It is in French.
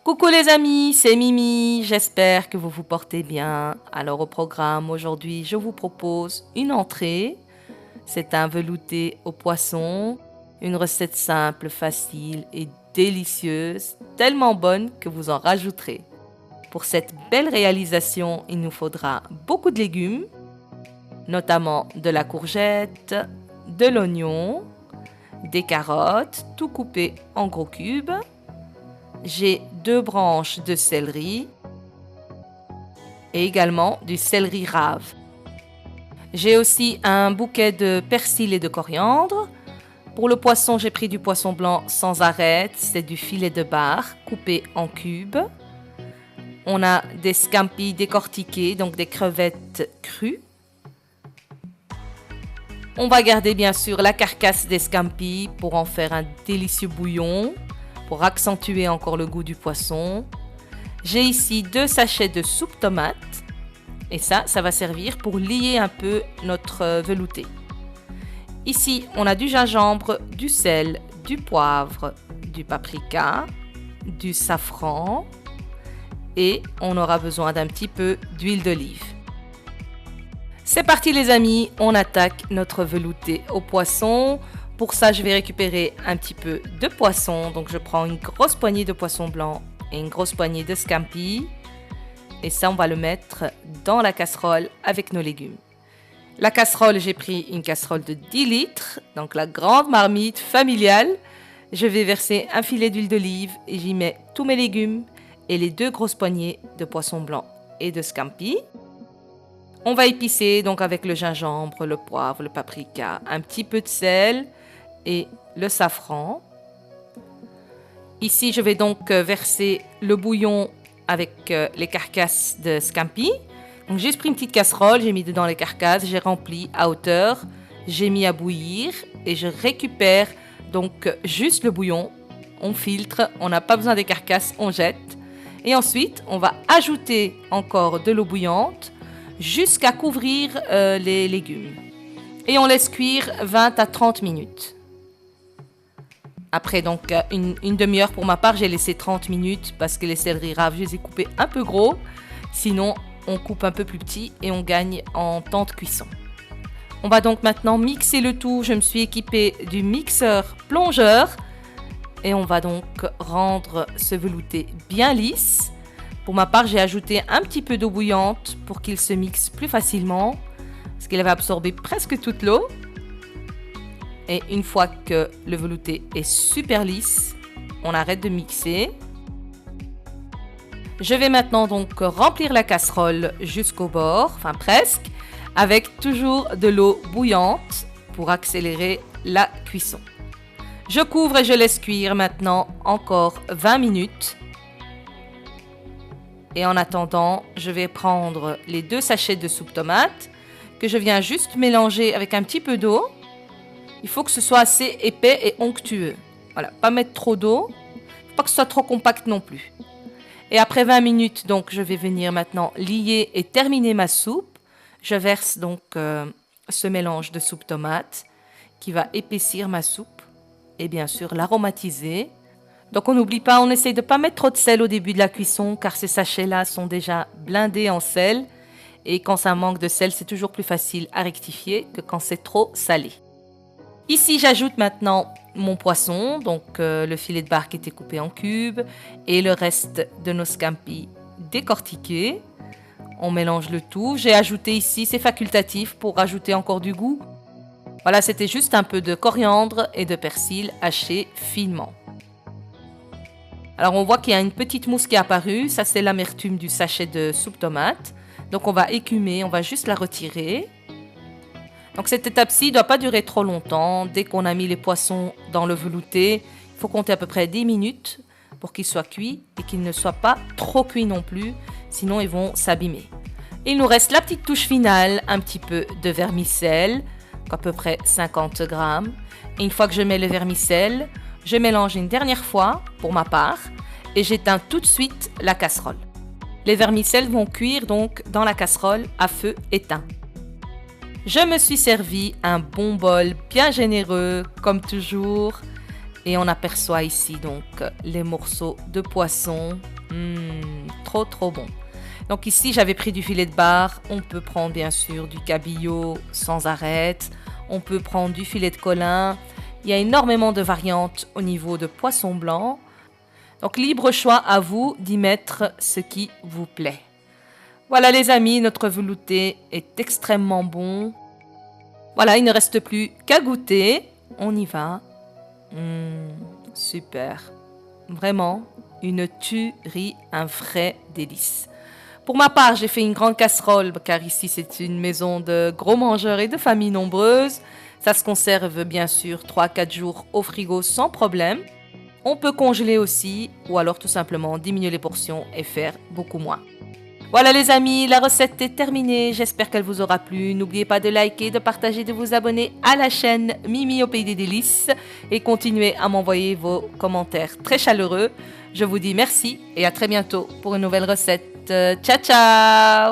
Coucou les amis, c'est Mimi, j'espère que vous vous portez bien. Alors au programme aujourd'hui, je vous propose une entrée. C'est un velouté au poisson, une recette simple, facile et délicieuse, tellement bonne que vous en rajouterez. Pour cette belle réalisation, il nous faudra beaucoup de légumes, notamment de la courgette, de l'oignon, des carottes, tout coupé en gros cubes. J'ai 2 branches de céleri et également du céleri rave. J'ai aussi un bouquet de persil et de coriandre. Pour le poisson, j'ai pris du poisson blanc sans arête, c'est du filet de bar coupé en cubes. On a des scampi décortiqués, donc des crevettes crues. On va garder bien sûr la carcasse des scampi pour en faire un délicieux bouillon, pour accentuer encore le goût du poisson. J'ai ici 2 sachets de soupe tomate et ça va servir pour lier un peu notre velouté. Ici, on a du gingembre, du sel, du poivre, du paprika, du safran et on aura besoin d'un petit peu d'huile d'olive. C'est parti les amis, on attaque notre velouté au poisson. Pour ça, je vais récupérer un petit peu de poisson. Donc, je prends une grosse poignée de poisson blanc et une grosse poignée de scampi. Et ça, on va le mettre dans la casserole avec nos légumes. La casserole, j'ai pris une casserole de 10 litres, donc la grande marmite familiale. Je vais verser un filet d'huile d'olive et j'y mets tous mes légumes et les 2 grosses poignées de poisson blanc et de scampi. On va épicer donc avec le gingembre, le poivre, le paprika, un petit peu de sel et le safran. Ici, je vais donc verser le bouillon avec les carcasses de scampi. Donc, j'ai pris une petite casserole, j'ai mis dedans les carcasses, j'ai rempli à hauteur, j'ai mis à bouillir et je récupère donc juste le bouillon. On filtre, on n'a pas besoin des carcasses, on jette. Et ensuite, on va ajouter encore de l'eau bouillante jusqu'à couvrir les légumes. Et on laisse cuire 20 à 30 minutes. Après donc une demi-heure pour ma part, j'ai laissé 30 minutes parce que les céleri raves, je les ai coupés un peu gros. Sinon, on coupe un peu plus petit et on gagne en temps de cuisson. On va donc maintenant mixer le tout. Je me suis équipée du mixeur plongeur et on va donc rendre ce velouté bien lisse. Pour ma part, j'ai ajouté un petit peu d'eau bouillante pour qu'il se mixe plus facilement parce qu'il va absorber presque toute l'eau. Et une fois que le velouté est super lisse, on arrête de mixer. Je vais maintenant donc remplir la casserole jusqu'au bord, enfin presque, avec toujours de l'eau bouillante pour accélérer la cuisson. Je couvre et je laisse cuire maintenant encore 20 minutes. Et en attendant, je vais prendre les 2 sachets de soupe tomate que je viens juste mélanger avec un petit peu d'eau. Il faut que ce soit assez épais et onctueux. Voilà, pas mettre trop d'eau, pas que ce soit trop compact non plus. Et après 20 minutes, donc, je vais venir maintenant lier et terminer ma soupe. Je verse donc ce mélange de soupe tomate qui va épaissir ma soupe et bien sûr l'aromatiser. Donc on n'oublie pas, on essaye de ne pas mettre trop de sel au début de la cuisson car ces sachets-là sont déjà blindés en sel. Et quand ça manque de sel, c'est toujours plus facile à rectifier que quand c'est trop salé. Ici, j'ajoute maintenant mon poisson, donc le filet de bar qui était coupé en cubes et le reste de nos scampi décortiqués. On mélange le tout. J'ai ajouté ici, c'est facultatif pour ajouter encore du goût. Voilà, c'était juste un peu de coriandre et de persil haché finement. Alors, on voit qu'il y a une petite mousse qui est apparue. Ça, c'est l'amertume du sachet de soupe tomate. Donc, on va écumer, on va juste la retirer. Donc cette étape-ci ne doit pas durer trop longtemps. Dès qu'on a mis les poissons dans le velouté, il faut compter à peu près 10 minutes pour qu'ils soient cuits et qu'ils ne soient pas trop cuits non plus, sinon ils vont s'abîmer. Il nous reste la petite touche finale, un petit peu de vermicelle, à peu près 50 grammes. Et une fois que je mets le vermicelle, je mélange une dernière fois pour ma part et j'éteins tout de suite la casserole. Les vermicelles vont cuire donc dans la casserole à feu éteint. Je me suis servi un bon bol bien généreux, comme toujours, Et on aperçoit ici donc les morceaux de poisson. Trop trop bon. Donc ici j'avais pris du filet de bar. On peut prendre bien sûr du cabillaud sans arête. On peut prendre du filet de colin. Il y a énormément de variantes au niveau de poisson blanc. Donc libre choix à vous d'y mettre ce qui vous plaît. Voilà les amis, notre velouté est extrêmement bon. Voilà, il ne reste plus qu'à goûter. On y va. Super. Vraiment, une tuerie, un vrai délice. Pour ma part, j'ai fait une grande casserole, car ici c'est une maison de gros mangeurs et de familles nombreuses. Ça se conserve bien sûr 3-4 jours au frigo sans problème. On peut congeler aussi, ou alors tout simplement diminuer les portions et faire beaucoup moins. Voilà les amis, la recette est terminée, j'espère qu'elle vous aura plu. N'oubliez pas de liker, de partager, de vous abonner à la chaîne Mimi au Pays des Délices et continuez à m'envoyer vos commentaires très chaleureux. Je vous dis merci et à très bientôt pour une nouvelle recette. Ciao ciao!